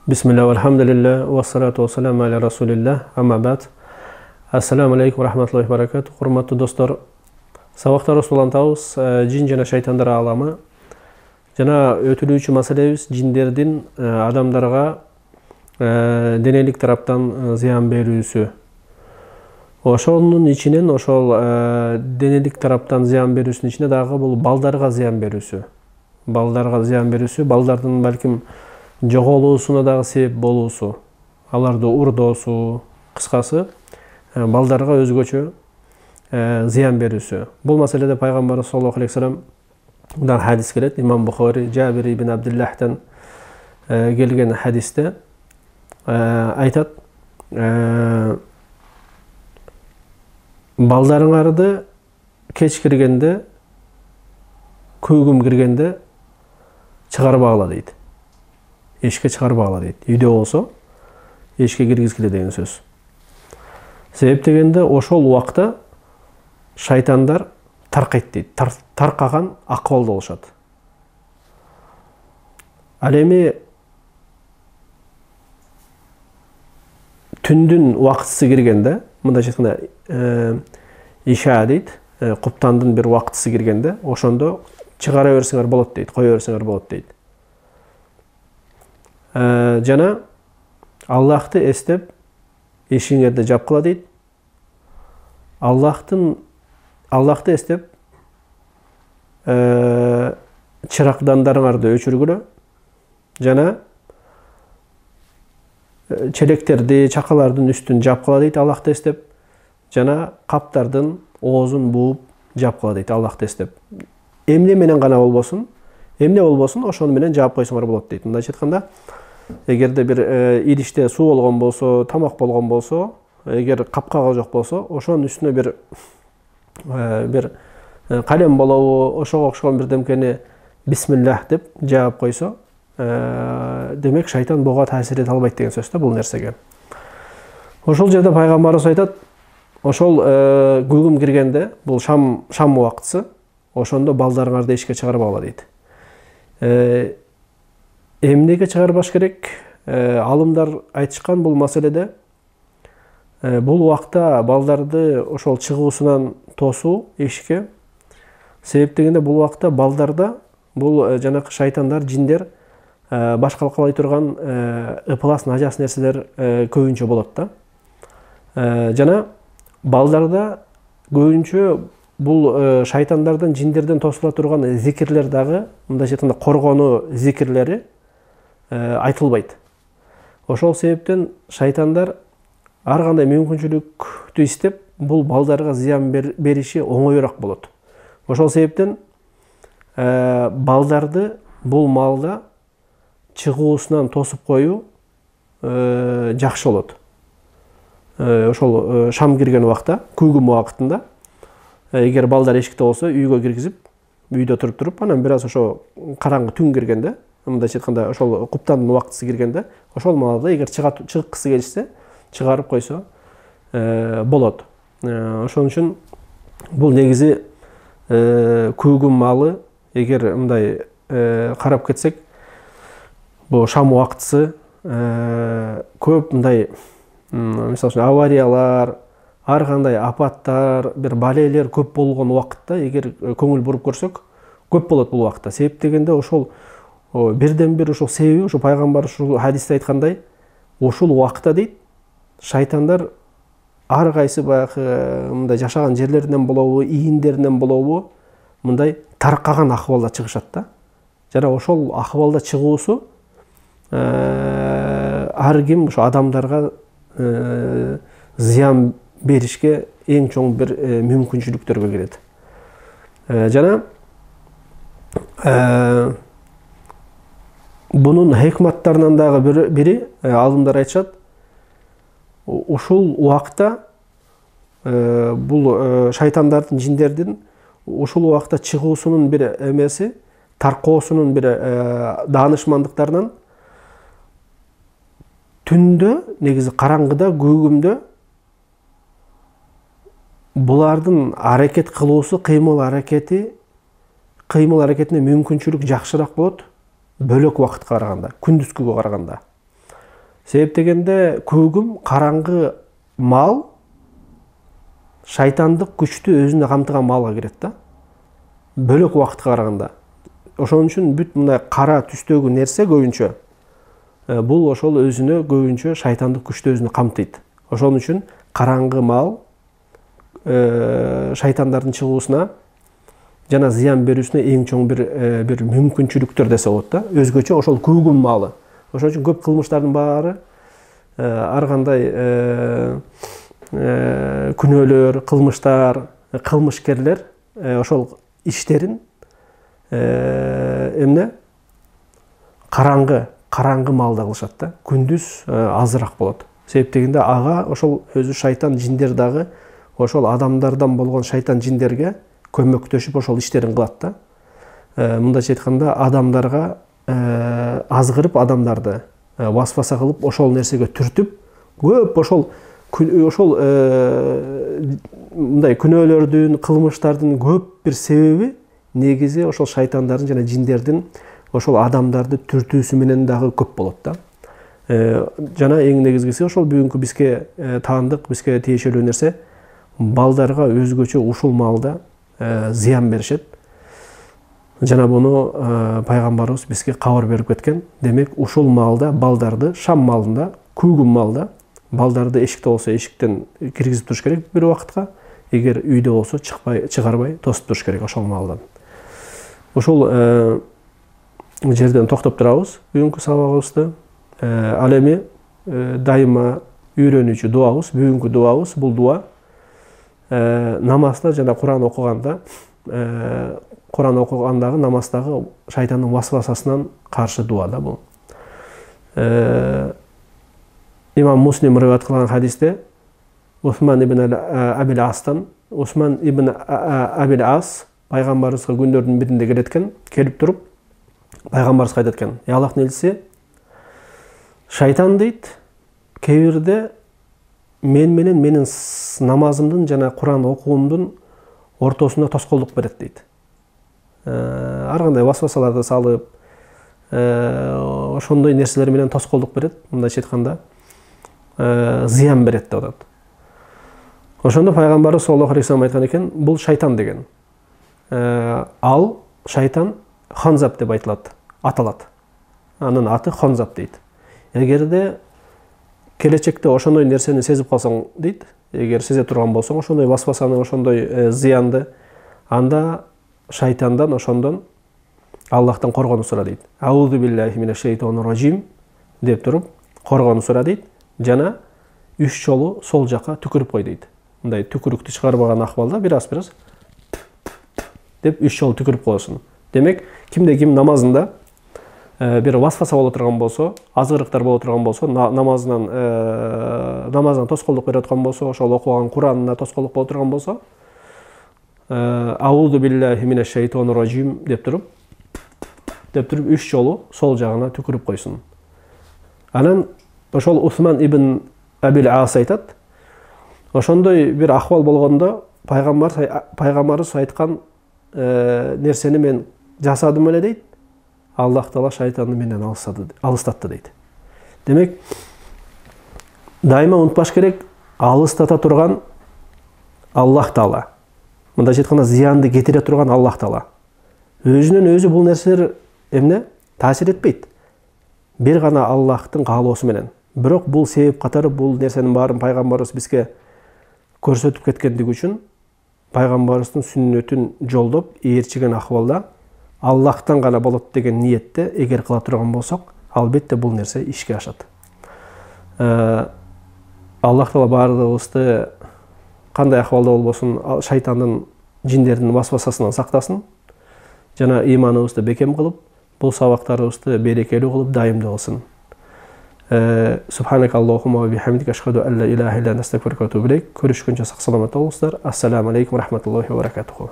Bismillah, alhamdulillah, wa salatu wa salamu ala rasulillah, amma ba'd. Assalamu alaikum wa rahmatullahi wa barakatuh. Hurmatly dostlar, sabaqta Rasulantабыз жин жана шайтандар аламы. Жана өтүлүүчү маселебиз жиндердин адамдарга денелик тараптан зыян берүүсү. Ошонун ичинен ошол денелик тараптан зыян берүүсүнүн ичинде дагы бул балдарга зыян берүүсү. Балдардын балким жоголуусуна дагы себеп болуусу, аларды урдоосу, кыскасы балдарга өзгөчө зыян берүүсү. Бул маселеде пайгамбар саллаллаху алейхи вассаламдан хадис келет. Имам Бухари Жабир ибн Абдуллахтан келген хадисте айтат: балдарыңарды кеч киргенде, күйгүм киргенде чыгарбагыла дейт. Эшикке чыгарбагыла дейт. Үйдө болсо эшикке киргизгиле деген сөз. Себеп дегенде ошол убакта шайтандар таркайт дейт. Таркаган акыбалда болушат. Ал эми түндүн убактысы киргенде, мындайча айтканда иша дейт, куптандын бир убактысы киргенде, ошондо чыгара берсеңер болот дейт, кое берсеңер болот дейт. Жана Аллахты эстеп эшиңерди жапкыла дейт. Аллахты эстеп чыракдандарыңарды өчүргүлө. Жана челектерди, чакалардын үстүн жапкыла дейт Аллахты эстеп. Жана каптардын оозун бууп жапкыла дейт Аллахты эстеп. Эмне менен гана болбосун, ошону менен жаап койсоңор болот дейт. Мындайча айтканда, эгерде бир идиште суу болгон болсо, тамак болгон болсо, эгер капкага жок болсо, ошонун үстүнө бир калем болобу, ошого окшогон бирдемкени бисмиллах деп жаап койсо, демек шайтан буга таасир эте албайт деген сөз да бул нерсеге. Ошол жерде пайгамбарыбыз айтат, ошол күйгүм киргенде, бул шам убактысы, ошондо балдарыңарды эшикке чыгарбагыла дейт. Эмнеге чыгарбаш керек? Алымдар айтышкан бул маселеде. Бул убакта балдарды ошол чыгуусунан тосуу эшикке. Себеп дегенде бул убакта балдарда бул жанакы шайтандар, жиндер башкалкалай турган ыпылас, нажас нерселер көбүнчө болот да. Жана балдарда көбүнчө бул шайтандардын, жиндерден тосула турган зикирлер дагы, мындайча айтканда коргонуу зикирлери айтылбайт. Ошол себептен шайтандар ар кандай мүмкүнчүлүктү издеп, бул балдарга зыян бериши оңоюраак болот. Ошол себептен балдарды бул маалда чыгуусунан тосуп коюу жакшы болот. Ошол шам кирген убакта, күйгүм убактында, эгер балдар эшикте болсо, үйгө киргизип, үйдө туруп, анан бир аз ошо караңгы түн киргенде, мындайча айтканда ошол куптандын убактысы киргенде, ошол маалда эгер чыгыккысы келишсе, чыгарып койсо болот. Ошон үчүн бул негизи күйгүм маалы, эгер мындай карап кетсек, бул шам убактысы көп мындай, мисалы үчүн авариялар, ар кандай апаттар, бир балелер көп болгон убакытта, эгер көңүл буруп көрсөк, көп болот бул убакытта. Себеп дегенде ошол бирден бир ошол себеби, ошо пайгамбар ушул хадисте айткандай, ушул убакытта дейт, шайтандар ар кайсы баягы мындай жашаган жерлеринен болобу, ийиндеринен болобу, мындай таркаган акыбалда чыгышат да. Жана ошол акыбалда чыгуусу ар ким ошо адамдарга зыян беришке эң чоң бир мүмкүнчүлүктөргө кирет. Жана бунун хикматтарынан дагы бири, алымдар айтышат, ушул убакта бул шайтандардын, жиндердин ушул убакта чыгуусунун бир эмеси, таркоосунун бир даанышмандыктарынан түндө, негизи караңгыда, күйгүмдө булардын аракет кылуусу, кыймыл аракетине мүмкүнчүлүк жакшыраак болот бөлөк убакытка караганда, күндүзгүгө караганда. Себеп дегенде күгүм караңгы мал шайтандык күчтү өзүнө камтыган малга кирет да. Бөлөк убакытка караганда. Ошон үчүн бүт мындай кара түстөгү нерсе көбүнчө бул ошол өзүнө көбүнчө шайтандык күчтү өзүнө камтыйт. Ошон үчүн караңгы мал шайтандардын чыгуусуна жана зыян берүүсүнө эң чоң бир мүмкүнчүлүктөр десе болот да. Өзгөчө ошол күгүм малы. Ошон үчүн көп кылмыштардын баары ар кандай күнөөлөр, кылмыштар, кылмышкерлер ошол иштерин эмне караңгы малда кылышат да. Күндүз азыраак болот. Себеп дегенде ага ошол өзү шайтан жиндер дагы ошол адамдардан болгон шайтан жиндерге көмөктөшүп ошол иштерин кылат да. Мындайча айтканда адамдарга азгырып адамдарды васваса кылып ошол нерсеге түртүп көп ошол мындай күнөөлөрдүн, кылмыштардын көп бир себеби негизи ошол шайтандардын жана жиндердин ошол адамдарды түртүүсү менен дагы көп болот да. Жана эң негизгиси ошол бүгүнкү бизге таандык, бизге тиешелүү нерсе балдарга өзгөчө ушул маалда зыян беришет. Жана буну пайгамбарыбыз бизге кабар берип кеткен. Демек, ушул маалда балдарды шам маалында, күгүм маалда балдарды эшикте болсо эшиктен киргизип туруш керек бир убакытка. Эгер үйдө болсо чыгарбай тосуп туруш керек ошол маалдан. Ошол жерден токтоп турабыз бүгүнкү сабагыбызды. Ал эми дайыма үйрөнүүчү дуабыз, бүгүнкү дуабыз бул дуа намазда жана Куран окугандагы намаздагы шайтандын васвасасынан каршы дуа да бул. Имам Муслим риваят кылган хадисте Усман ибн Абил Астан, Усман ибн Абил Ас пайгамбарыбызга күндөрдүн биринде келеткен, келип туруп пайгамбарыбызга айтат экен: "Ey Аллахтын элчиси, шайтан дейт, кээ бирде мен менен менин намазымдын жана Куран окуумдун ортосуна тоскоолдук берет" дейт. Ар кандай васвасаларды салып, ошондой нерселер менен тоскоолдук берет, мындайча айтканда, зыян берет деп атат. Ошондо пайгамбарыбыз саллаллаху алейхи вассалам айткан экен, бул шайтан деген. Ал шайтан Ханзаб деп аталат. Анын аты Ханзаб дейт. Эгерде келечекте ошондой нерсени сезип калсаң дейт, эгер сезе турган болсоң ошондой васвасаны, ошондой зыянды, анда шайтандан, ошондон Аллахтан коргонуу сура дейт. Аузу биллахи минаш шайтанир ражим деп туруп коргонуу сура дейт. Жана 3 жолу сол жака түкүрүп кой дейт. Мындай түкүрүктү чыгарбаган акыбалда бир-аз деп 3 жолу түкүрүп коесуң. Демек, кимде ким намазында бир васваса боло турган болсо, азгырыктар боло турган болсо, намазынан тоскоолдук берип аткан болсо, ошол окуган Куранына тоскоолдук боло турган болсо, аузу биллахи минаш шайтанир ражим деп туруп 3 жолу сол жагына түкүрүп койсун. Анан ошол Усман ибн Абил Ас айтат, ошондой бир акыбал болгондо пайгамбарыбыз айткан нерсени мен жасадым эле дейт. Аллах Таала шайтанды менен алыстатты дейт. Демек, дайыма унутпаш керек, алыстата турган Аллах Таала. Мындайча айтканда зыянды кетире турган Аллах Таала. Өзүнөн өзү бул нерселер таасир этпейт. Бир гана Аллахтын каалоосу менен. Бирок бул себеп катары бул нерсенин баарын пайгамбарыбыз бизге көрсөтүп кеткендиги үчүн пайгамбарыбыздын сүннөтүн жолдоп, ээрчиген акыбалда Аллахтан гана болот деген ниетте эгер кыла турган болсок, албетте бул нерсе ишке ашат. Аллах Таала баардыгыбызды кандай акыбалда болбосун шайтандын, жиндердин васвасасынан сактасын. Жана ыйманыбызды бекем кылып, бул сабактарыбызды берекелүү кылып дайымдуу кылсын. Субханак Аллахумма ва бихамдика ашхаду ан ла илаха илля анта астагфирука ва атубу илейк. Көрүшкөнчө сак саламат болуңуздар. Ассаламу алейкум ва рахматуллахи ва баракатуху.